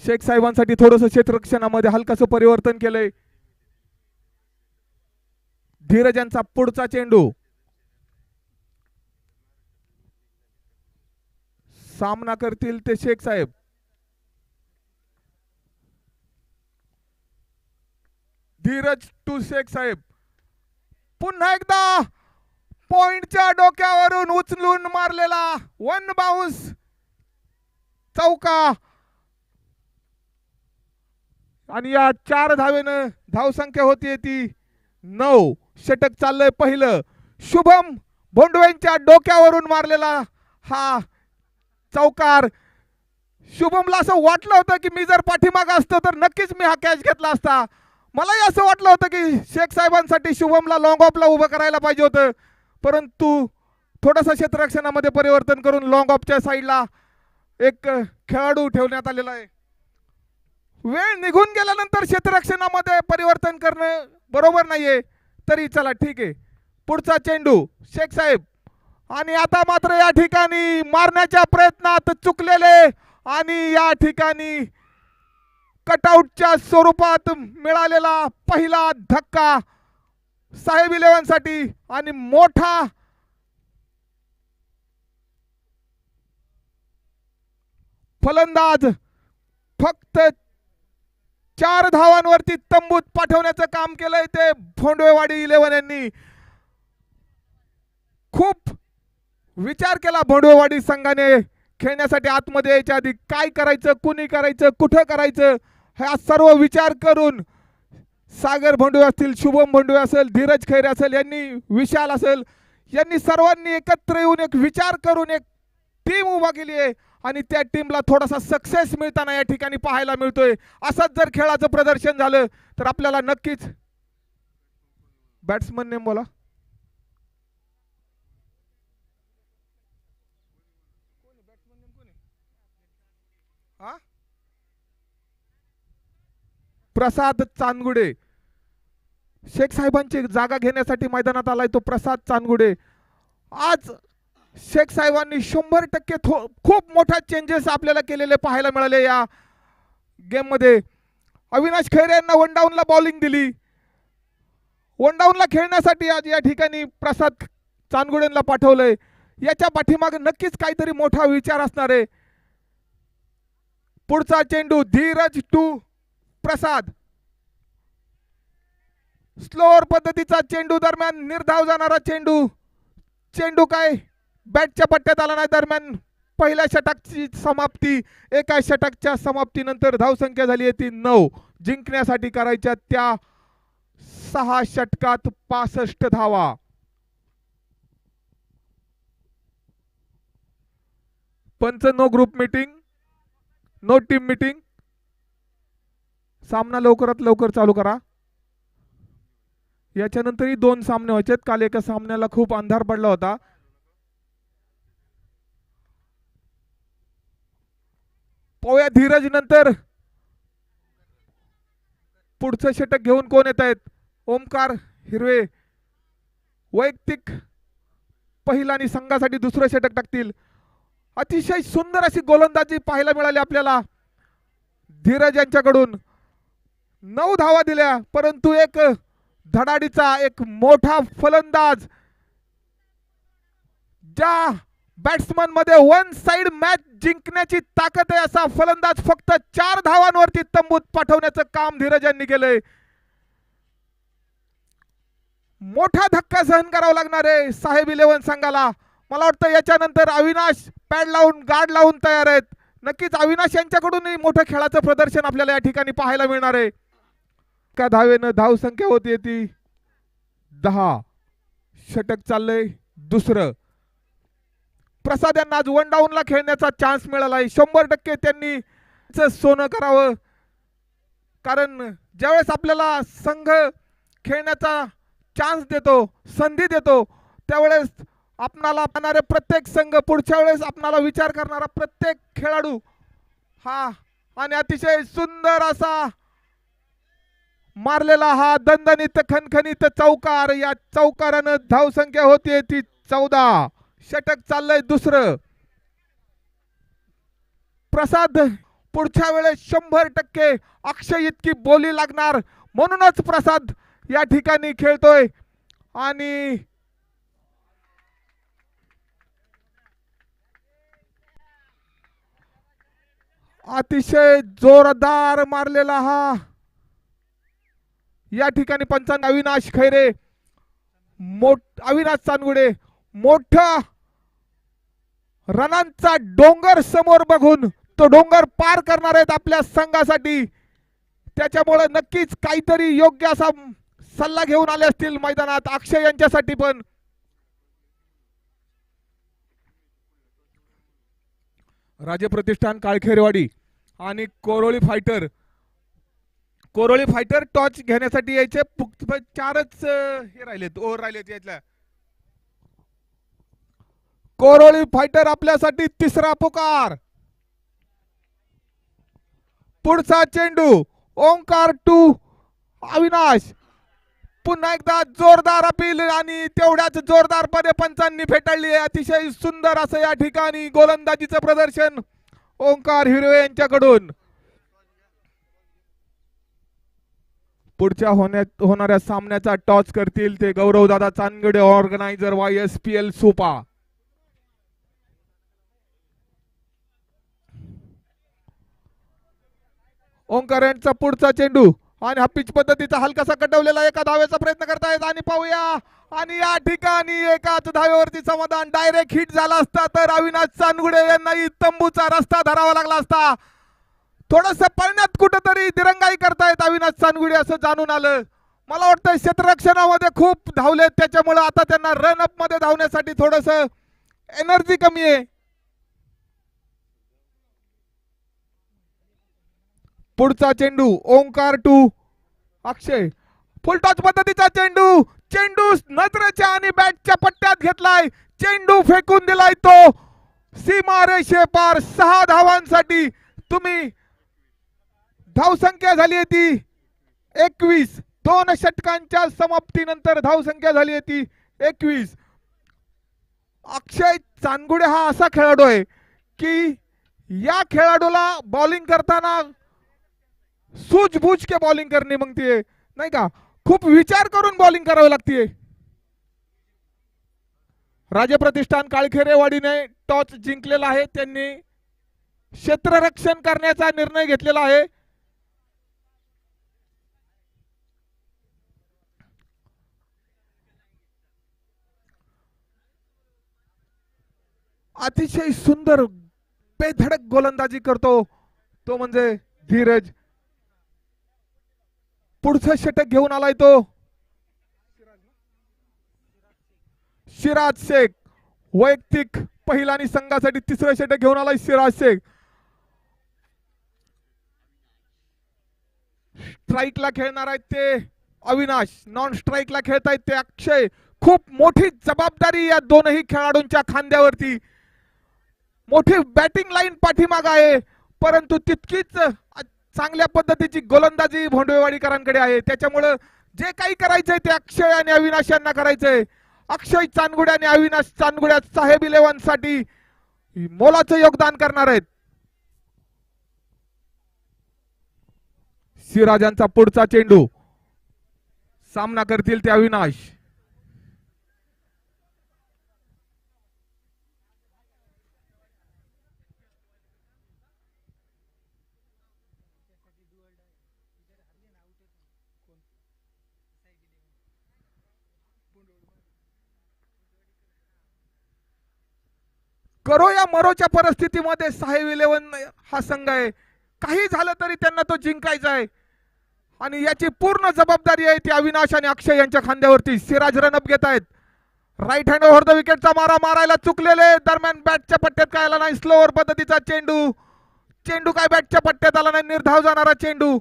शेख साहेबांसाठी थोडंसं क्षेत्ररक्षणामध्ये हलकासं परिवर्तन केलंय. धीरज यांचा पुढचा चेंडू. सामना करतील ते शेख साहेब. धीरज टू शेख साहेब. पुन्हा एकदा पॉइंटच्या डोक्यावरून उचलून मारलेला 1 बाउन्स चौका. आणि या 4 धावेनं धावसंख्या होतीये ती 9. षटक चाललंय पहिलं. शुभम भोंडवेंच्या डोक्यावरून मारलेला हा चौकार. शुभमला असं वाटलं होतं की मी जर पाठीमाग असतो तर नक्कीच मी हा कॅच घेतला असता. मलाही असं वाटलं होतं की शेख साहेबांसाठी शुभमला लॉंग ऑफला उभं करायला पाहिजे होतं, परंतु थोडंसं क्षेत्ररक्षणामध्ये परिवर्तन करून लॉंग ऑफच्या साईडला एक खेळाडू ठेवण्यात आलेला आहे. वेळ निघून गेल्यानंतर क्षेत्ररक्षणामध्ये परिवर्तन करणं बरोबर नाहीये. तरी चला ठीक आहे. पुढचा चेंडू शेख साहेब. आणि आता मात्र या ठिकाणी मारण्याच्या प्रयत्नात चुकलेले आणि या ठिकाणी कटआउटच्या स्वरूपात मिळालेला पहिला धक्का साहेब 11 साठी. आणि मोठा फलंदाज फक्त 4 धावांवरती तंबूत पाठवण्याचं काम केलंय ते भोंडवेवाडी 11 यांनी. खूप विचार केला भोंडवेवाडी संघाने खेळण्यासाठी आतमध्ये यायच्या आधी. काय करायचं, कुणी करायचं, कुठं करायचं, हा सर्व विचार करून सागर भोंडवे असतील, शुभम भोंडवे असेल, धीरज खैरे असेल, यांनी विशाल असेल, यांनी सर्वांनी एकत्र येऊन एक विचार करून एक टीम उभा केली आहे आणि त्या टीमला थोडासा सक्सेस मिळताना या ठिकाणी पाहायला मिळतोय. असंच जर खेळाचं प्रदर्शन झालं तर आपल्याला नक्कीच. बॅट्समन नेम बोला. प्रसाद चांदगुडे, शेख साहेबांची जागा घेण्यासाठी मैदानात आलाय तो प्रसाद चांदगुडे. आज शेख साहेबांनी 100% खूप मोठा चेंजेस आपल्याला केलेले पाहायला मिळाले या गेम मध्ये. अविनाश खैरे यांना वन डाऊनला बॉलिंग दिली. वन डाऊनला खेळण्यासाठी आज या ठिकाणी प्रसाद चांदगुडेंना पाठवलंय. याच्या पाठीमागे नक्कीच काहीतरी मोठा विचार असणार आहे. पुढचा चेंडू धीरज टू प्रसाद. स्लोअर पद्धतीचा चेंडू, दरम्यान निर्धाव जाणारा चेंडू. चेंडू काय बॅटच्या पट्ट्यात आला नाही. दरम्यान पहिल्या षटकाची समाप्ती. एका षटकाच्या समाप्तीनंतर धावसंख्या झाली आहे ती 9. जिंकण्यासाठी करायच्या त्या 6 षटकात 65 धावा. पंच no group meeting, no team meeting. सामना लवकरात लवकर चालू करा. याच्यानंतरही 2 सामने व्हायचे. काल एका सामन्याला खूप अंधार पडला होता. पाहूया धीरज नंतर पुढचं षटक घेऊन कोण येत आहेत. ओमकार हिरवे वैयक्तिक पहिला आणि संघासाठी दुसरं षटक टाकतील. अतिशय सुंदर अशी गोलंदाजी पाहायला मिळाली आपल्याला धीरज यांच्याकडून. 9 धावा दिल्या, परंतु एक धडाडीचा एक मोठा फलंदाज, ज्या बॅट्समन मध्ये वन साइड मॅच जिंकण्याची ताकद आहे असा फलंदाज फक्त 4 धावांवरती तंबूत पाठवण्याचं काम धीरज यांनी केलंय. मोठा धक्का सहन करावा लागणार आहे साहेब 11 संघाला. मला वाटतं याच्यानंतर अविनाश पॅड लावून गार्ड लावून तयार आहेत. नक्कीच अविनाश यांच्याकडूनही मोठं खेळाचं प्रदर्शन आपल्याला या ठिकाणी पाहायला मिळणार आहे. एका धावेनं धाव संख्या होती ती 10. षटक चाललंय दुसरं. प्रसाद यांना आज वन डाऊनला खेळण्याचा चान्स मिळाला आहे. 100% त्यांनी सोनं करावं, कारण ज्यावेळेस आपल्याला संघ खेळण्याचा चान्स देतो, संधी देतो, त्यावेळेस आपणाला पाहणारे प्रत्येक संघ, पुढच्या वेळेस आपणाला विचार करणारा प्रत्येक खेळाडू हा आणि अतिशय सुंदर असा मारलेला हा दणदणीत खणखणीत चौकार. या चौकारानं धावसंख्या होती ती 14. षटक चाललंय दुसरं. प्रसाद पुढच्या वेळेस 100% अक्षय इतकी बोली लागणार, म्हणूनच प्रसाद या ठिकाणी खेळतोय. आणि अतिशय जोरदार मारलेला हा या ठिकाणी पंचांग अविनाश खैरे, अविनाश चांदगुडे मोठा रनांचा डोंगर समोर बघून तो डोंगर पार करणार आहेत आपल्या संघासाठी. त्याच्यामुळे नक्कीच काहीतरी योग्य असा सल्ला घेऊन आले असतील मैदानात अक्षय यांच्यासाठी पण. राजे प्रतिष्ठान काळखेरवाडी आणि कोरोळी फायटर. कोरोळी फायटर टॉच घेण्यासाठी यायचे. 4च हे राहिलेत, ओव्हर राहिलेत यातल्या. कोरोळी फायटर आपल्यासाठी तिसरा पुकार. पुढचा चेंडू ओंकार टू अविनाश. पुन्हा एकदा जोरदार अपील आणि तेवढ्याच जोरदारपणे पंचांनी फेटाळली आहे. अतिशय सुंदर असं या ठिकाणी गोलंदाजीचं प्रदर्शन ओंकार हिरवे यांच्याकडून. पुढच्या होणाऱ्या सामन्याचा टॉस करतील ते गौरवदादा चांदगडे, ऑर्गनायझर YSPL सुपा. ओंकार यांचा पुढचा चेंडू आणि हा पिच पद्धतीचा हलकासा कटवलेला एका धावेचा प्रयत्न करतायत आणि पाहूया. आणि या ठिकाणी एकाच धावेवरती समाधान. डायरेक्ट हिट झाला असता तर अविनाश चांदगुडे यांनाही तंबूचा रस्ता धरावा लागला असता. थोडस पळण्यात कुठेतरी दिरंगाई करतायत अविनाश चांदगुडे असं जाणून आलं. मला वाटतं क्षेत्ररक्षणामध्ये खूप धावलेत, त्याच्यामुळे आता त्यांना रन अप मध्ये धावण्यासाठी थोडस एनर्जी कमी आहे. पुढचा चेंडू ओंकार टू अक्षय. फुल टॉच पद्धतीचा चेंडू, चेंडू नजरेच्या आणि बॅटच्या पट्ट्यात घेतलाय, चेंडू फेकून दिलाय तो सीमा रेषे पार. 6 धावांसाठी तुम्ही धावसंख्या झाली आहे ती 21. 2 षटकांच्या समाप्तीनंतर धावसंख्या झाली आहे ती 21. अक्षय चांदगुडे हा असा खेळाडू आहे की या खेळाडूला बॉलिंग करताना सूझबूझ के बॉलिंग करणे मागतीये, नाही का, खूप विचार करून बॉलिंग करावी लागते. राजप्रतिष्ठान काळखेरेवाडीने टॉस जिंकलेला आहे, त्यांनी क्षेत्ररक्षण करण्याचा निर्णय घेतलेला आहे. अतिशय सुंदर बेधडक गोलंदाजी करतो तो म्हणजे धीरज. पुढचं षटक घेऊन आलाय तो सिराज शेख. वैयक्तिक पहिला आणि संघासाठी 3रं षटक घेऊन आलाय सिराज शेख. स्ट्राईकला खेळणार आहेत ते अविनाश, नॉन स्ट्राईकला खेळतायत ते अक्षय. खूप मोठी जबाबदारी या दोनही खेळाडूंच्या खांद्यावरती. मोठी बॅटिंग लाईन पाठीमाग आहे, परंतु तितकीच चांगल्या पद्धतीची गोलंदाजी भोंडवेवाडीकरांकडे आहे. त्याच्यामुळे जे काही करायचंय ते अक्षय आणि अविनाश यांना करायचंय. अक्षय चांदगुडे आणि अविनाश चांदगुडे साहेब 11 साठी मोलाचं योगदान करणार आहेत. सिराजांचा पुढचा चेंडू, सामना करतील ते अविनाश. करो या मरोच्या परिस्थितीमध्ये साहेब 11 हा संघ आहे. काही झालं तरी त्यांना तो जिंकायचा आहे आणि याची पूर्ण जबाबदारी आहे ती अविनाश आणि अक्षय यांच्या खांद्यावरती. सिराज रनअप घेत आहेत. राईट हँड ओव्हर द विकेटचा मारा मारायला चुकलेले, दरम्यान बॅटच्या पट्ट्यात काय आला नाही. स्लोअर पद्धतीचा चेंडू, चेंडू काय बॅटच्या पट्ट्यात आला नाही, निर्धाव जाणारा चेंडू.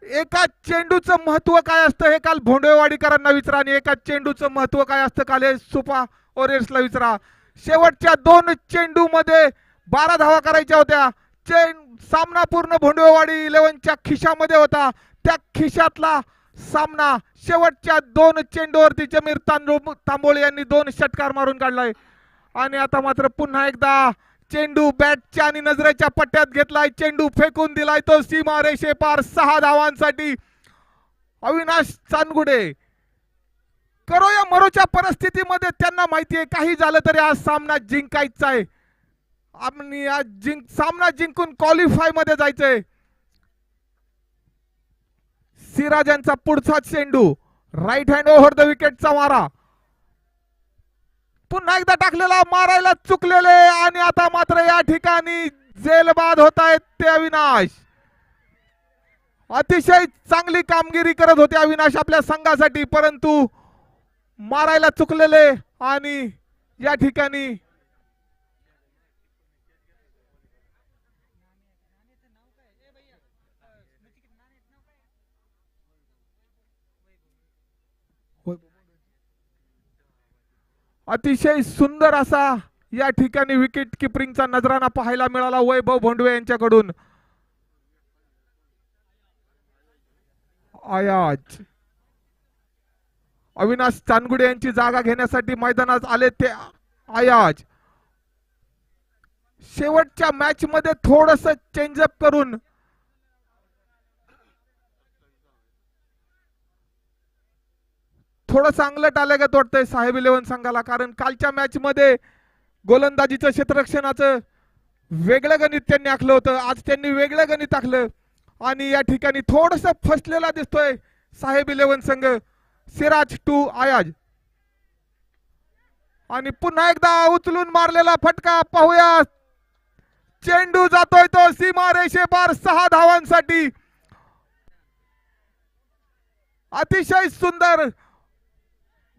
एका चेंडूचं महत्व काय असतं हे काल भोंडवेवाडीकरांना विचारा आणि एका चेंडूचं महत्व काय असतं काल हे सुपा ओरियर्सला विचारा. शेवटच्या 2 चेंडू मध्ये 12 धावा करायच्या होत्या. सामना पूर्ण भोंडवेवाडी 11च्या खिशामध्ये होता. त्या खिशातला सामना शेवटच्या 2 चेंडूवरती जमीर तांबोळे यांनी 2 षटकार मारून काढलाय आणि आता मात्र पुन्हा एकदा चेंडू बॅटच्या आणि नजरेच्या पट्ट्यात घेतलाय, चेंडू फेकून दिलाय तो सीमा रेषे पार. 6 धावांसाठी अविनाश चांदगुडे. करो या मरोच्या परिस्थितीमध्ये त्यांना माहिती आहे काही झालं तरी आज सामना जिंकायचा आहे आणि आज सामना जिंकून क्वालिफाय मध्ये जायचंय. सिराजांचा पुढचा चेंडू, राईट हँड ओव्हर द विकेटचा मारा, पुन्हा एकदा टाकलेला, मारायला चुकलेले आणि आता मात्र या ठिकाणी जेलबाद होत आहेत ते अविनाश. अतिशय चांगली कामगिरी करत होते अविनाश आपल्या संघासाठी, परंतु मारायला चुकलेले आणि या ठिकाणी अतिशय सुंदर असा या ठिकाणी विकेट किपरिंगचा नजराना पाहायला मिळाला वैभव भोंडवे यांच्याकडून. आयाज अविनाश चांदगुडे यांची जागा घेण्यासाठी मैदानात आले ते आयाज. शेवटच्या मॅच मध्ये थोडस चेंजअप करून थोडं चांगलं टालेगत वाटतंय साहेब 11 संघाला, कारण कालच्या मॅच मध्ये गोलंदाजीचं क्षेत्ररक्षणाचं वेगळं गणित त्यांनी आखलं होतं, आज त्यांनी वेगळं गणित आखलं आणि या ठिकाणी थोडस फसलेला दिसतोय साहेब 11 संघ. सिराज टू आयाज आणि पुन्हा एकदा उचलून मारलेला फटका पाहूया. चेंडू जातोय तो सीमारेषे पार 6 धावांसाठी. अतिशय सुंदर.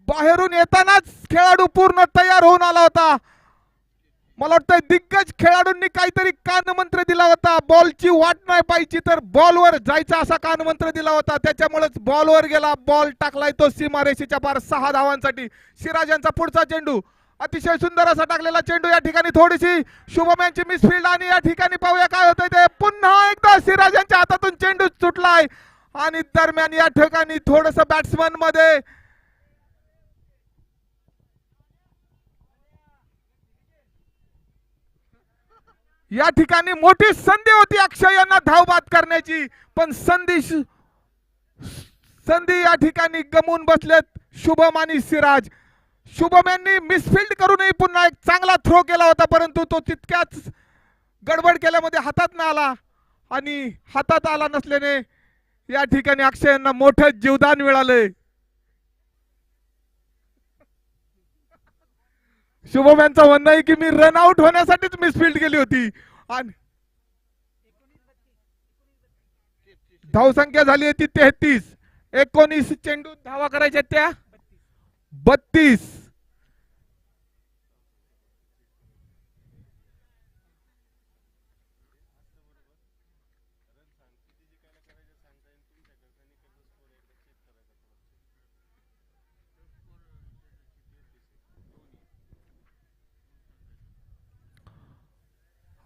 बाहेरून येतानाच खेळाडू पूर्ण तयार होऊन आला होता. मला वाटतं दिग्गज खेळाडूंनी काहीतरी कानमंत्र दिला होता. बॉलची वाट नाही पाहिजे तर बॉलवर जायचा असा कानमंत्र दिला होता. त्याच्यामुळेच बॉलवर गेला. बॉल टाकलाय तो सीमारेषेच्या पार 6 धावांसाठी. सिराज यांचा पुढचा चेंडू. अतिशय सुंदर असा टाकलेला चेंडू. या ठिकाणी थोडीशी शुभम यांची मिसफिल्ड आणि या ठिकाणी पाहूया काय होतंय ते. पुन्हा एकदा सिराज यांच्या हातातून चेंडू सुटलाय आणि दरम्यान या ठिकाणी थोडस बॅट्समन मध्ये या ठिकाणी मोठी संधी होती अक्षय यांना धावबाद करण्याची, पण संधी या ठिकाणी गमवून बसलेत शुभम आणि सिराज. शुभम यांनी मिसफिल्ड करूनही पुन्हा एक चांगला थ्रो केला होता, परंतु तो तितक्याच गडबड केल्यामध्ये हातात न आला आणि हातात आला नसल्याने या ठिकाणी अक्षय यांना मोठं जीवदान मिळालंय. शुभम यांचं म्हणणं आहे की मी रन आउट होण्यासाठीच मिसफिल्ड केली होती. आणि धावसंख्या झाली आहे ती 33. 19 चेंडू धावा करायच्या त्या 32.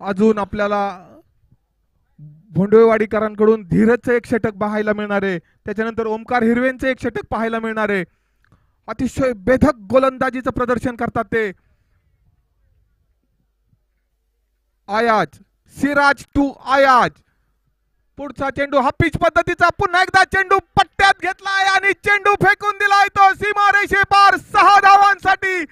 अजून आपल्याला भोंडवेवाडीकरांकडून धीरजचं एक षटक पाहायला मिळणार आहे. त्याच्यानंतर ओमकार हिरवेंचं एक षटक पाहायला मिळणार आहे. अतिशय बेधक गोलंदाजीचं प्रदर्शन करतात ते. आयाज, सिराज टू आयाज. पुढचा चेंडू हा पिच पद्धतीचा. पुन्हा एकदा चेंडू पट्ट्यात घेतलाय आणि चेंडू फेकून दिलाय तो सीमारेषे पार 6 धावांसाठी.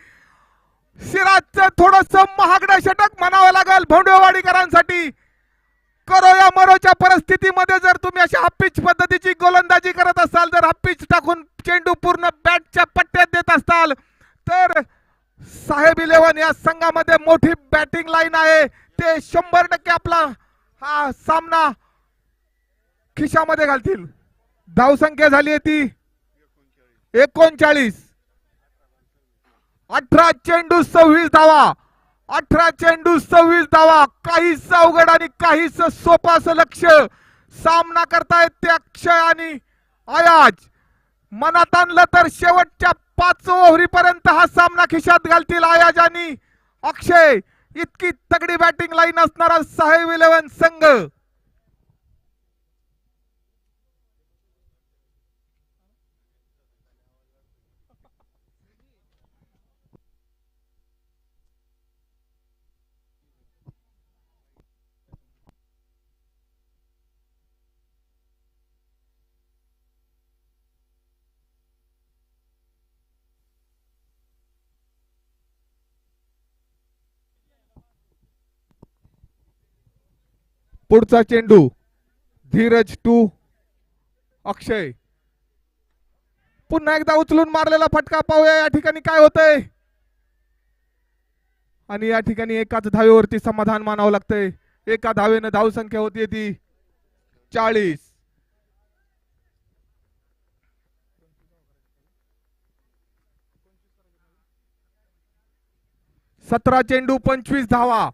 सिराजचं थोडस महागडं षटक म्हणावं लागेल भोंडवेवाडीकरांसाठी. करो या मरोच्या परिस्थितीमध्ये जर तुम्ही अशा हा पिच पद्धतीची गोलंदाजी करत असाल, जर हा पिच टाकून चेंडू पूर्ण बॅटच्या पट्ट्यात देत असाल, तर साहेब 11 या संघामध्ये मोठी बॅटिंग लाईन आहे. ते 100% आपला हा सामना खिशामध्ये घालतील. धावसंख्या झाली आहे ती 39. 18 चेंडू 26 धावा. 18 चेंडू 26 धावा. काहीच अवघड आणि काहीच सोपं असं लक्ष सामना करतायत ते अक्षय आणि आयाज. मनात आणलं तर शेवटच्या 5 ओव्हरीपर्यंत हा सामना खिशात घालतील आयाज आणि अक्षय. इतकी तगडी बॅटिंग लाईन असणारा साहेब 11 संघ. पुढचा चेंडू धीरज टू अक्षय. पुन्हा एकदा उचलून मारलेला फटका. पाहूया या ठिकाणी काय होतंय. आणि या ठिकाणी एकाच धावेवरती समाधान मानावं लागतंय. एका धावेनं धावसंख्या होती ती 40. 17 चेंडू 25 धावा.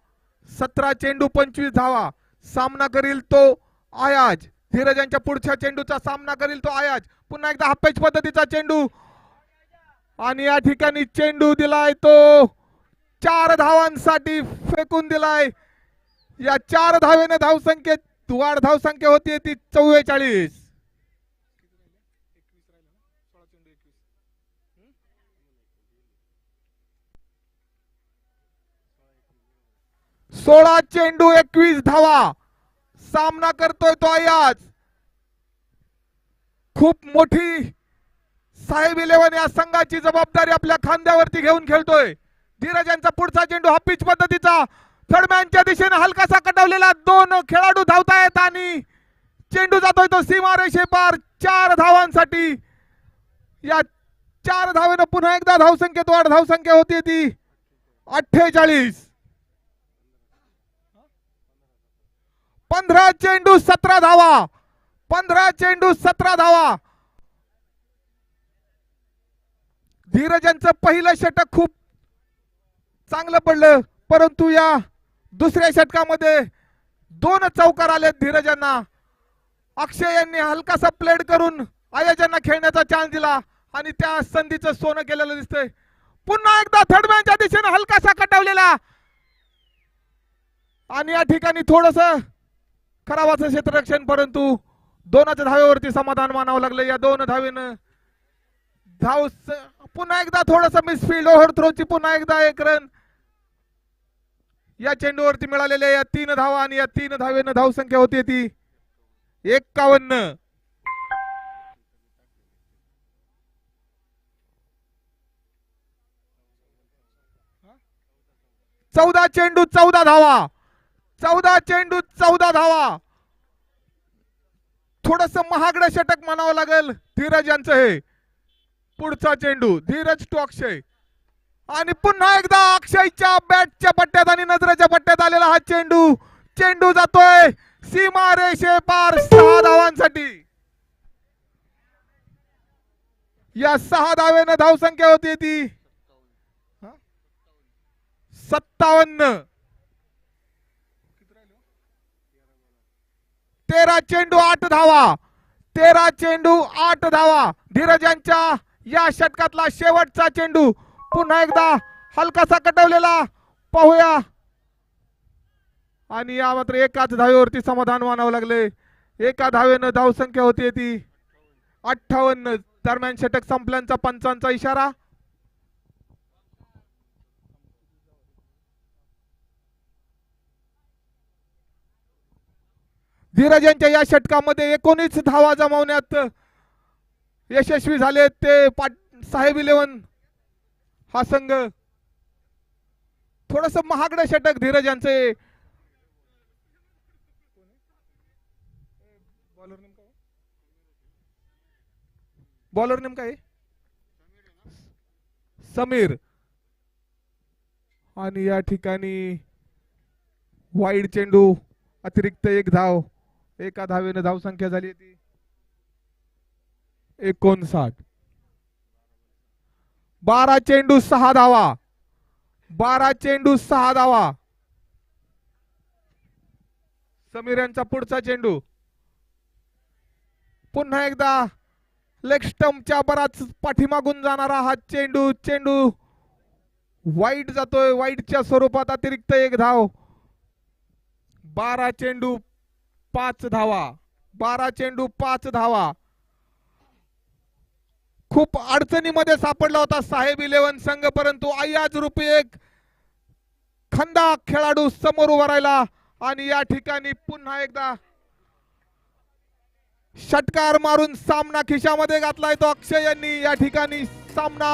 17 चेंडू 25 धावा. सामना करील तो आयाज. धीरज यांच्या पुढच्या चेंडूचा सामना करील तो आयाज. पुन्हा एकदा हा पिच पद्धतीचा चेंडू आणि या ठिकाणी चेंडू दिलाय तो 4 धावांसाठी फेकून दिलाय. या 4 धावेने धावसंख्येत वाढ. धावसंख्या होती ती 44. 16 चेंडू 21 धावा. सामना करतोय तो आयाज. खूप मोठी साहेब 11 या संघाची जबाबदारी आपल्या खांद्यावरती घेऊन खेळतोय. धीरज यांचा पुढचा चेंडू हा पिच पद्धतीचा. थर्डमॅनच्या दिशेने हलकासा कटवलेला. 2 खेळाडू धावतायत आणि चेंडू जातोय तो सीमारेषे पार 4 धावांसाठी. या 4 धावेनं पुन्हा एकदा धावसंख्येत वाढ. धावसंख्या होती ती 48. 15 चेंडू 17 धावा. 15 चेंडू 17 धावा. धीरजांचं पहिलं षटक खूप चांगलं पडलं, परंतु या दुसऱ्या षटकामध्ये 2 चौकार आले धीरजांना. अक्षय यांनी हलकासा प्लेड करून आयोजकांना खेळण्याचा चान्स दिला आणि त्या संधीचं सोनं केलेलं दिसतंय. पुन्हा एकदा थर्ड मॅनच्या दिशेने हलकासा कटावलेला आणि या ठिकाणी थोडस खराबाचं क्षेत्ररक्षण, परंतु 2च्या धावेवरती समाधान मानावं लागलं. या 2 धावेनं धाव पुन्हा एकदा थोडस मिसफील्ड, ओव्हर थ्रोची पुन्हा एकदा 1 रन या चेंडूवरती मिळालेल्या या 3 धावा आणि या 3 धावेनं धावसंख्या होती ती 51. 14 चेंडू 14 धावा. 14 चेंडू 14 धावा. थोडस महागडं षटक म्हणावं लागेल धीरज यांचं हे. पुढचा चेंडू धीरज टू अक्षय आणि पुन्हा एकदा अक्षयच्या बॅटच्या पट्ट्यात आणि नजरेच्या पट्ट्यात आलेला हा चेंडू. चेंडू जातोय सीमा रेषे पार 6 धावांसाठी. या 6 धावेनं धावसंख्या होती ती 57. 13 चेंडू 8 धावा. 13 चेंडू 8 धावा. धीरज यांच्या या षटकातला शेवटचा चेंडू. पुन्हा एकदा हलकासा कटवलेला पाहूया आणि या मात्र एकाच धावेवरती समाधान मानावं लागले. एका धावेनं धावसंख्या होती ती 58. दरम्यान षटक संपल्याचा पंचांचा इशारा. धीरज यांच्या या षटकामध्ये 19 धावा जमवण्यात यशस्वी झाले ते साहेब 11 हा संघ. थोडस महागडं षटक धीरज यांचे. बॉलर नेमका आहे समीर आणि या ठिकाणी वाईड चेंडू अतिरिक्त 1 धाव. एका धावेनं धावसंख्या झाली ती 59. 12 चेंडू 6 धावा. 12 चेंडू 6 धावा. समीर यांचा पुढचा चेंडू. पुन्हा एकदा लेग स्टंपच्या बराच पाठीमागून जाणारा हा चेंडू. चेंडू वाईड जातोय. वाईडच्या स्वरूपात अतिरिक्त 1 धाव. 12 चेंडू 5 धावा. 12 चेंडू 5 धावा. खूप अडचणीमध्ये सापडला होता साहेब 11 संघ, परंतु अय्याज रूपी एक खंदा खेळाडू समोर उभा राहिला आणि या ठिकाणी पुन्हा एकदा षटकार मारून सामना खिशामध्ये घातलाय तो अक्षय यांनी. या ठिकाणी सामना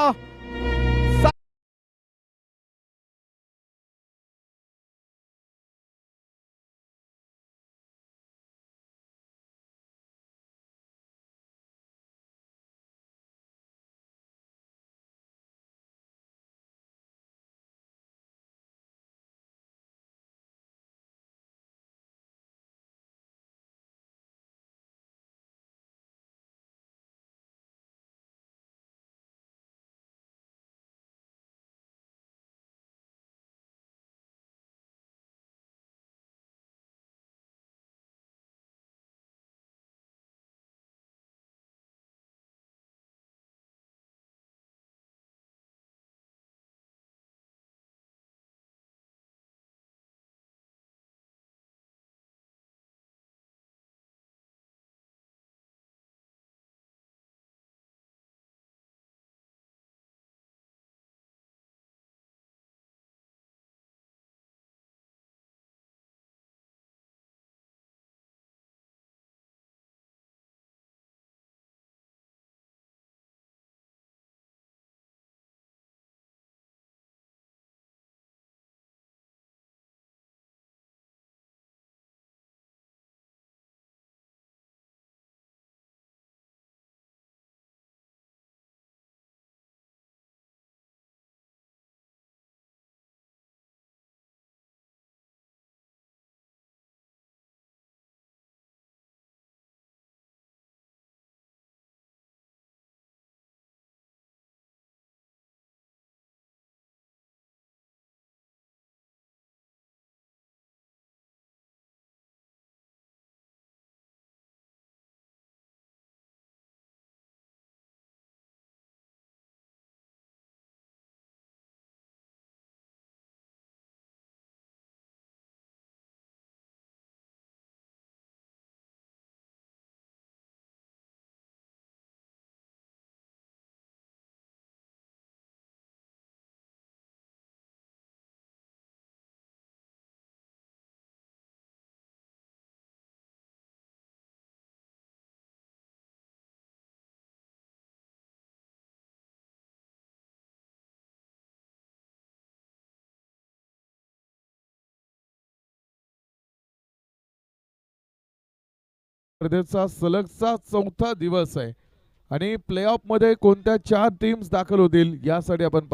स्पर्धेचा सलगचा 4था दिवस आहे आणि प्ले ऑफ मध्ये कोणत्या 4 टीम्स दाखल होतील यासाठी आपण